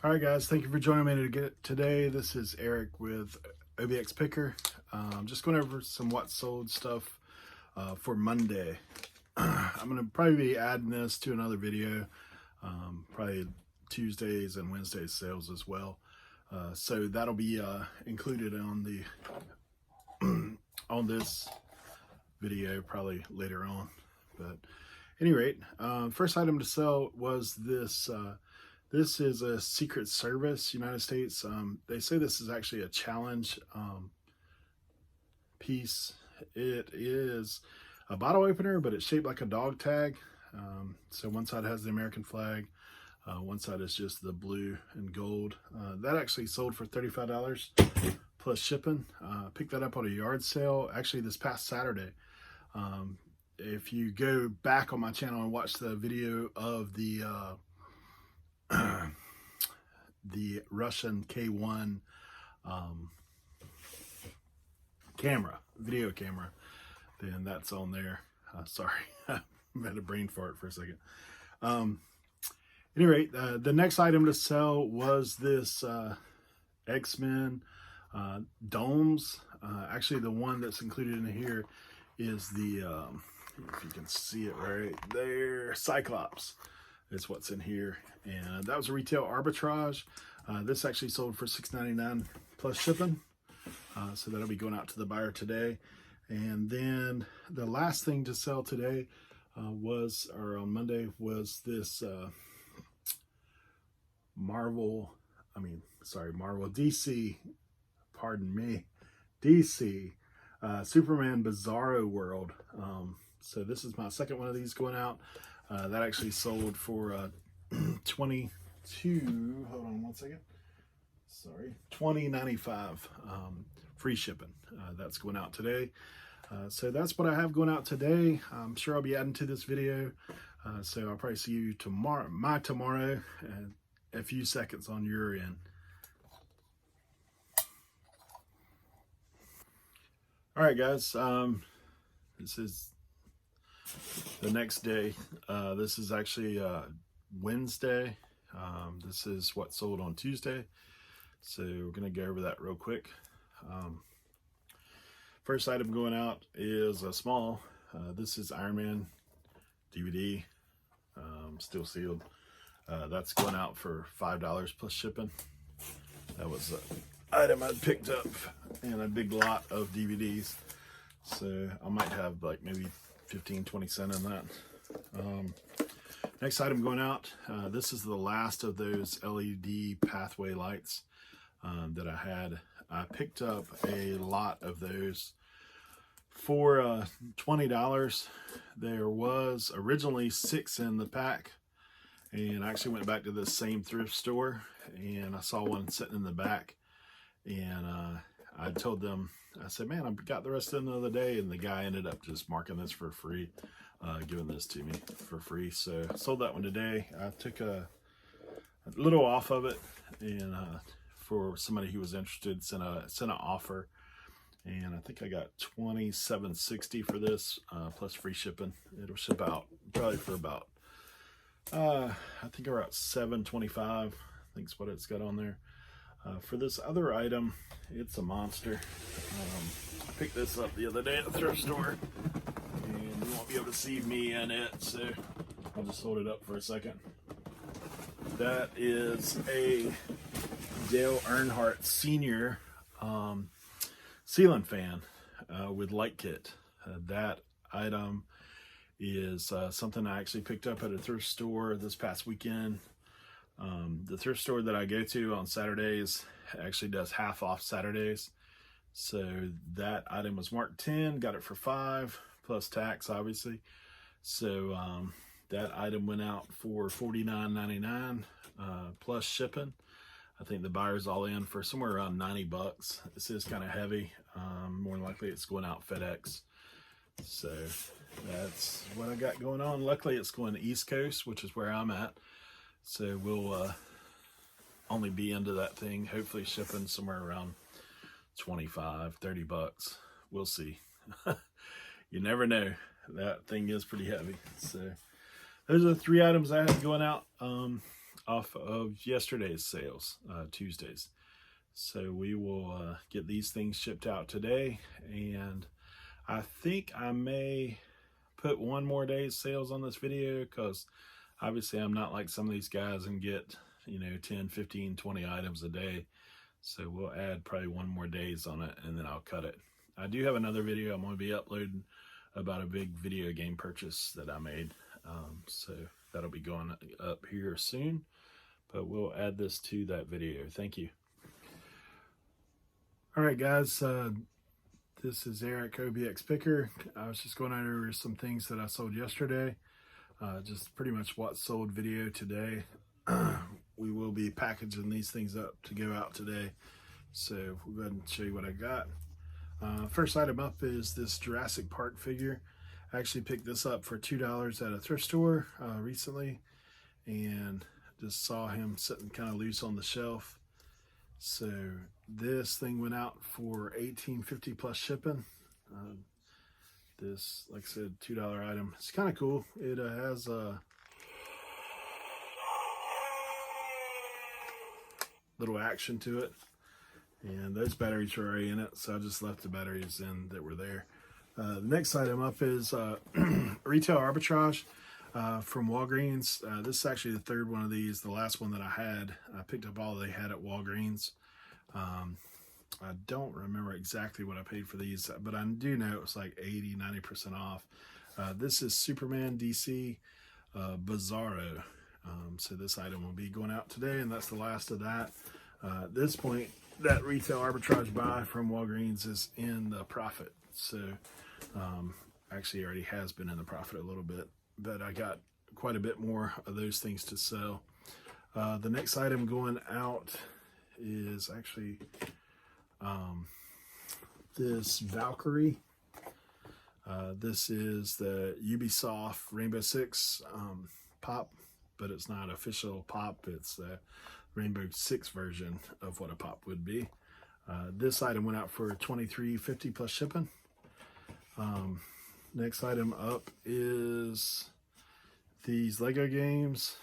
All right, guys, thank you for joining me today. This is Eric with OBX Picker. I'm just going over some what sold stuff for Monday. I'm going to probably be adding this to another video, probably Tuesdays and Wednesdays sales as well. So that'll be included on the on this video probably later on. But at any rate, first item to sell was this. This is a Secret Service, United States. They say this is actually a challenge piece. It is a bottle opener, but it's shaped like a dog tag. So one side has the American flag. One side is just the blue and gold. That actually sold for $35 plus shipping. Picked that up on a yard sale, actually this past Saturday. If you go back on my channel and watch the video of the Russian K1 video camera, then that's on there. Sorry, I had a brain fart for a second. At any rate, the next item to sell was this X-Men domes. Actually, the one that's included in here is the, if you can see it right there, Cyclops is what's in here. And that was a retail arbitrage. This actually sold for $6.99 plus shipping. So that'll be going out to the buyer today. And then the last thing to sell today on Monday, was this Marvel DC, pardon me, DC Superman Bizarro World. So this is my second one of these going out. That actually sold for $22. Hold on one second. Sorry, $20.95 free shipping. That's going out today. So that's what I have going out today. I'm sure I'll be adding to this video. So I'll probably see you tomorrow, a few seconds on your end. All right, guys. This is the next day. This is actually Wednesday. This is what sold on Tuesday. So we're going to go over that real quick. First item going out is a small. This is Iron Man DVD, still sealed. That's going out for $5 plus shipping. That was an item I picked up in a big lot of DVDs. So I might have like maybe 15-20 cents in that. Next item going out, this is the last of those LED pathway lights that I had. I picked up a lot of those for $20. There was originally 6 in the pack, and I actually went back to the same thrift store and I saw one sitting in the back, and I told them, I said, man, I got the rest of the other day, and the guy ended up just marking this for free, giving this to me for free. So I sold that one today. I took a little off of it, and for somebody who was interested, sent an offer, and I think I got $27.60 for this plus free shipping. It'll ship out probably for about I think around $7.25. I think is what it's got on there. For this other item, it's a monster. I picked this up the other day at the thrift store, and you won't be able to see me in it, so I'll just hold it up for a second. That is a Dale Earnhardt Sr. Ceiling fan with light kit. That item is something I actually picked up at a thrift store this past weekend. The thrift store that I go to on Saturdays actually does half off Saturdays. So that item was marked 10, got it for 5 plus tax, obviously. So that item went out for $49.99 plus shipping. I think the buyer's all in for somewhere around $90. This is kind of heavy. More than likely it's going out FedEx. So that's what I got going on. Luckily it's going to East Coast, which is where I'm at. So we'll only be into that thing, hopefully shipping somewhere around $25-30. We'll see. You never know. That thing is pretty heavy. So those are the 3 items I had going out. off of yesterday's sales, Tuesdays. So we will get these things shipped out today, and I think I may put one more day's sales on this video, because obviously I'm not like some of these guys and get, 10, 15, 20 items a day. So we'll add probably one more days on it, and then I'll cut it. I do have another video I'm going to be uploading about a big video game purchase that I made. So that'll be going up here soon, but we'll add this to that video. Thank you. All right, guys, this is Eric, OBX Picker. I was just going over some things that I sold yesterday. Just pretty much what sold video today. We will be packaging these things up to go out today. So we'll go ahead and show you what I got. First item up is this Jurassic Park figure. I actually picked this up for $2 at a thrift store recently, and just saw him sitting kind of loose on the shelf. So this thing went out for $18.50 plus shipping. This, like I said, $2 item. It's kind of cool. It has a little action to it, and those batteries are already in it, so I just left the batteries in that were there. The next item up is retail arbitrage from Walgreens. This is actually the third one of these. The last one that I had, I picked up all they had at Walgreens. I don't remember exactly what I paid for these, but I do know it was like 80-90% off. This is Superman DC Bizarro. So this item will be going out today, and that's the last of that. At this point, that retail arbitrage buy from Walgreens is in the profit. So actually already has been in the profit a little bit, but I got quite a bit more of those things to sell. The next item going out is actually this Valkyrie. This is the Ubisoft Rainbow Six pop, but it's not official pop. It's the Rainbow Six version of what a pop would be. This item went out for $23.50 plus shipping. Next item up is these Lego games.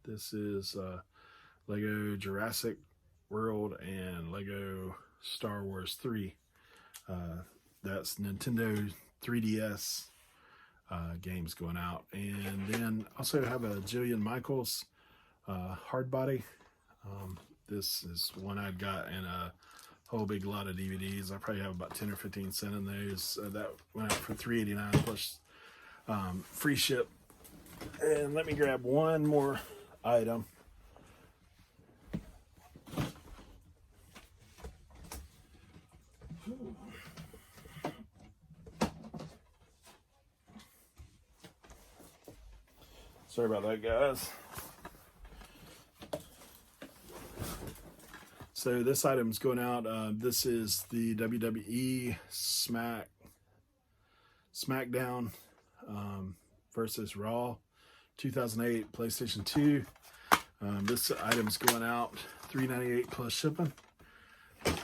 This is Lego Jurassic World and Lego Star Wars 3. That's Nintendo 3DS games going out. And then also have a Jillian Michaels hard body. This is one I'd got in a whole big lot of DVDs. I probably have about 10 or 15 cents in those. That went out for $3.89 plus free ship. And let me grab one more item. Sorry about that, guys. So this item's going out. This is the WWE SmackDown versus Raw 2008 PlayStation 2. This item's going out $3.98 plus shipping.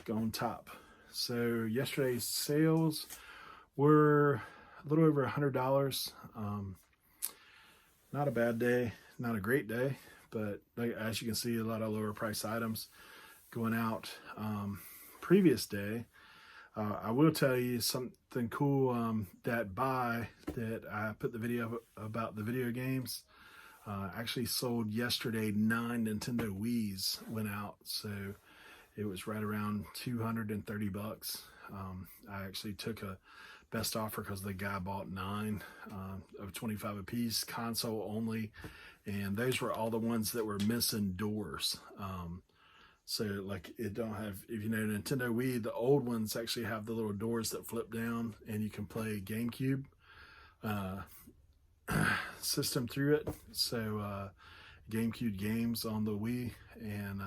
Going top. So yesterday's sales were a little over $100. Not a bad day, not a great day, but as you can see, a lot of lower price items going out. Previous day, I will tell you something cool. That buy that I put the video about the video games actually sold yesterday. 9 Nintendo Wii's went out, so it was right around $230. I actually took a best offer because the guy bought 9 of 25 a piece, console only, and those were all the ones that were missing doors. So like it don't have, if you know Nintendo Wii, the old ones actually have the little doors that flip down, and you can play GameCube system through it. So GameCube games on the Wii, and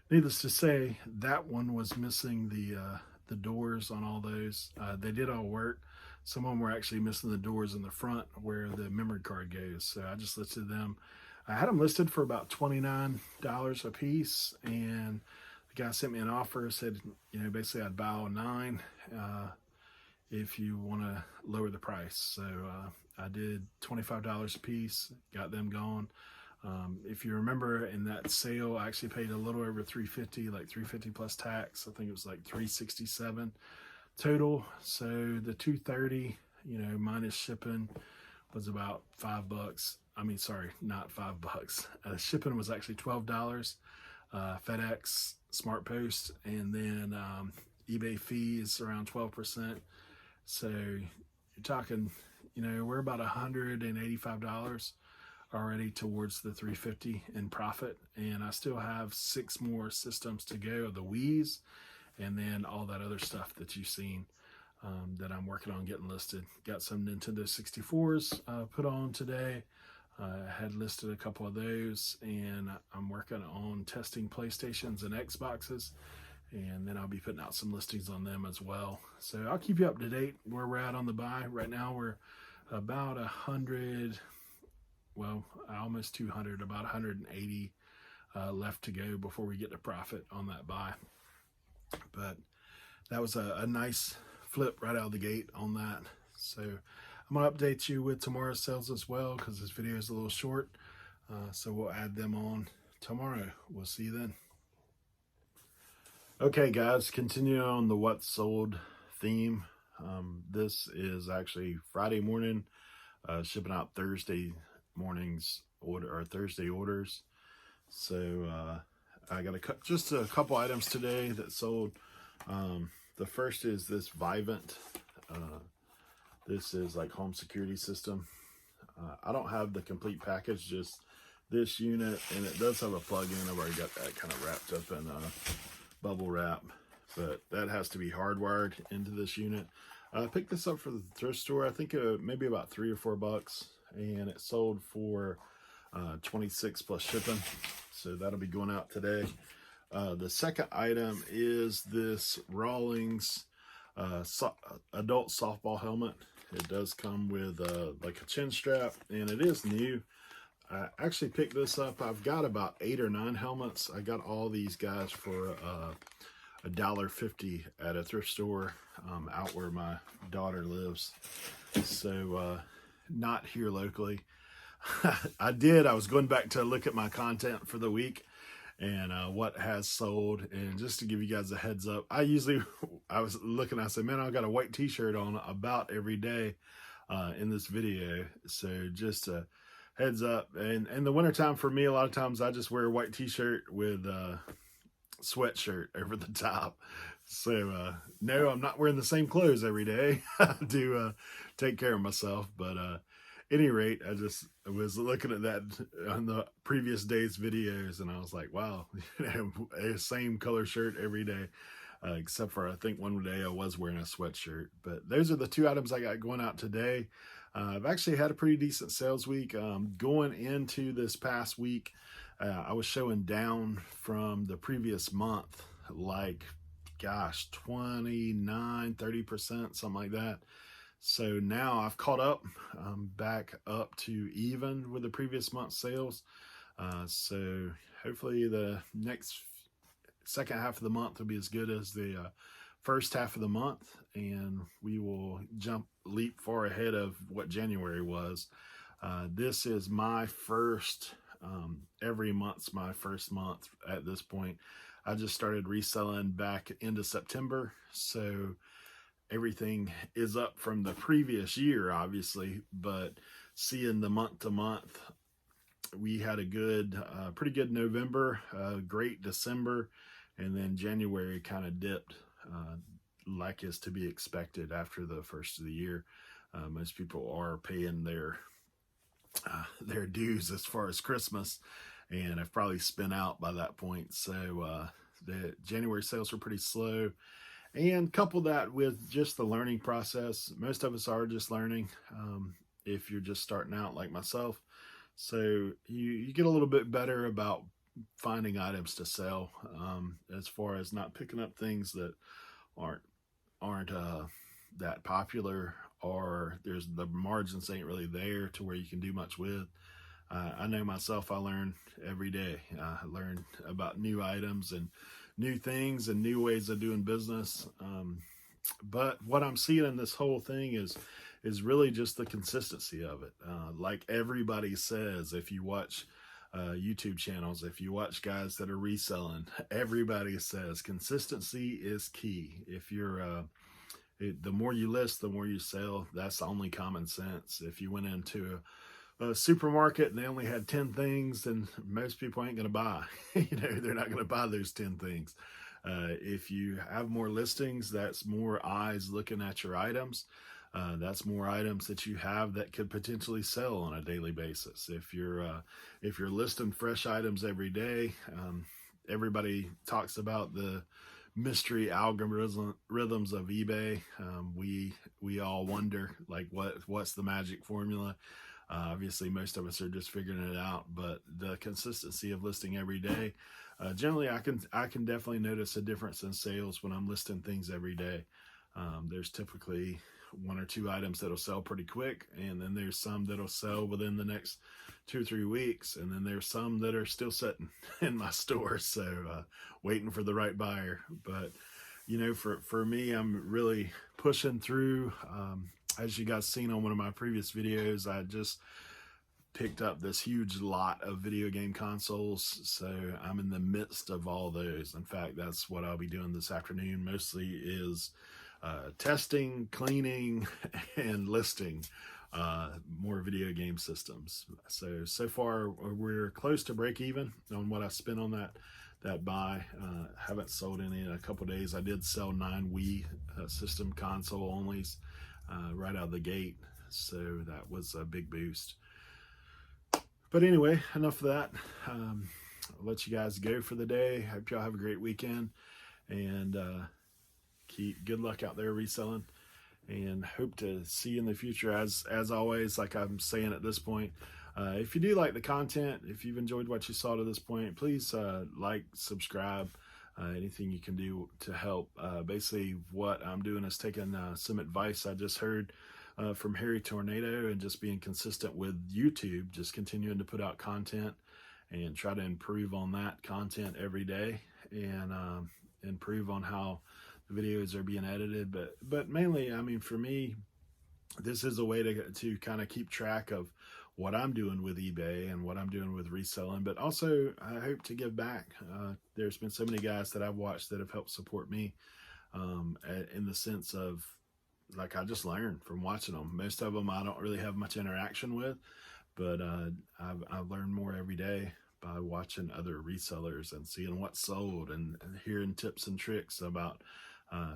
needless to say, that one was missing the doors on all those. They did all work. Some of them were actually missing the doors in the front where the memory card goes. So I just listed them. I had them listed for about $29 a piece, and the guy sent me an offer, said, basically I'd buy all 9 if you want to lower the price. So I did $25 a piece, got them going. If you remember, in that sale, I actually paid a little over $350, like $350 plus tax. I think it was like $367 total. So the $230, minus shipping, was about $5. I mean, sorry, not $5. Shipping was actually $12. FedEx, Smart Post, and then eBay fees around 12%. So you're talking, we're about $185 already towards the $350 in profit, and I still have 6 more systems to go, the Wii's, and then all that other stuff that you've seen that I'm working on getting listed. Got some Nintendo 64s put on today. I had listed a couple of those, and I'm working on testing PlayStations and Xboxes, and then I'll be putting out some listings on them as well. So I'll keep you up to date where we're at on the buy. Right now we're about 100, well, almost 200, about 180 left to go before we get to profit on that buy. But that was a nice flip right out of the gate on that. So I'm going to update you with tomorrow's sales as well, because this video is a little short. So we'll add them on tomorrow. We'll see you then. Okay, guys, continuing on the what sold theme. This is actually Friday morning, shipping out Thursday morning's order, or Thursday orders. So I got just a couple items today that sold. The first is this Vivint. This is like home security system. I don't have the complete package, just this unit, and it does have a plug-in. I've already got that kind of wrapped up in bubble wrap, but that has to be hardwired into this unit. I picked this up for the thrift store. I think maybe about $3 or $4, and it sold for 26 plus shipping. So that'll be going out today. The second item is this Rawlings adult softball helmet. It does come with like a chin strap, and it is new. I actually picked this up. I've got about 8 or 9 helmets. I got all these guys for $1.50 at a thrift store out where my daughter lives. So not here locally. I was going back to look at my content for the week and what has sold, and just to give you guys a heads up, I was looking, I said, man, I got a white t-shirt on about every day in this video. So just a heads up. And in the wintertime for me, a lot of times I just wear a white t-shirt with sweatshirt over the top. So no, I'm not wearing the same clothes every day. I do take care of myself, but any rate, I was looking at that on the previous day's videos, and I was like, wow, same color shirt every day, except for I think one day I was wearing a sweatshirt. But those are the 2 items I got going out today. I've actually had a pretty decent sales week. Going into this past week, I was showing down from the previous month, like, gosh, 29, 30%, something like that. So now I've caught up, back up to even with the previous month's sales. So hopefully the second half of the month will be as good as the first half of the month, and we will leap far ahead of what January was. This is my first, every month's my first month at this point. I just started reselling back into September, so everything is up from the previous year, obviously, but seeing the month to month, we had a good, pretty good November, great December, and then January kind of dipped, like is to be expected after the first of the year. Most people are paying their dues as far as Christmas, and have probably spent out by that point. So the January sales were pretty slow. And couple that with just the learning process. Most of us are just learning, if you're just starting out like myself. So you get a little bit better about finding items to sell, as far as not picking up things that aren't that popular, or the margins ain't really there to where you can do much with. I know myself, I learn every day. I learn about new items and new things and new ways of doing business. But what I'm seeing in this whole thing is really just the consistency of it. Like everybody says, if you watch YouTube channels, if you watch guys that are reselling, everybody says consistency is key. If you're the more you list, the more you sell. That's only common sense. If you went into a supermarket and they only had 10 things, then most people ain't going to buy. They're not going to buy those 10 things. If you have more listings, that's more eyes looking at your items. That's more items that you have that could potentially sell on a daily basis. If you're listing fresh items every day, everybody talks about the mystery algorithms of eBay. We all wonder, like, what's the magic formula? Obviously, most of us are just figuring it out, but the consistency of listing every day, generally, I can definitely notice a difference in sales when I'm listing things every day. There's typically 1 or 2 items that'll sell pretty quick, and then there's some that'll sell within the next 2 or 3 weeks, and then there's some that are still sitting in my store, so waiting for the right buyer. But for me, I'm really pushing through. As you guys seen on one of my previous videos, I just picked up this huge lot of video game consoles, so I'm in the midst of all those. In fact, that's what I'll be doing this afternoon mostly, is testing, cleaning, and listing more video game systems. So far we're close to break even on what I spent on that buy. Haven't sold any in a couple days. I did sell 9 Wii system console onlys right out of the gate, so that was a big boost. But anyway, enough of that. I'll let you guys go for the day. Hope y'all have a great weekend, and keep good luck out there reselling, and hope to see you in the future. As always, like I'm saying at this point, if you do like the content, if you've enjoyed what you saw to this point, please like, subscribe, anything you can do to help. Basically what I'm doing is taking some advice I just heard from Harry Tornado, and just being consistent with YouTube, just continuing to put out content and try to improve on that content every day, and improve on how the videos are being edited. But mainly, I mean, for me, this is a way to kind of keep track of what I'm doing with eBay and what I'm doing with reselling, but also I hope to give back. There's been so many guys that I've watched that have helped support me, in the sense of, like, I just learned from watching them. Most of them I don't really have much interaction with, but I've learned more every day by watching other resellers and seeing what's sold, and hearing tips and tricks about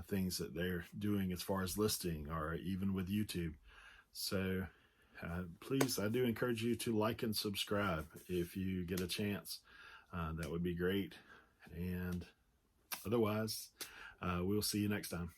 things that they're doing as far as listing, or even with YouTube. So please, I do encourage you to like and subscribe if you get a chance. That would be great. And otherwise, we'll see you next time.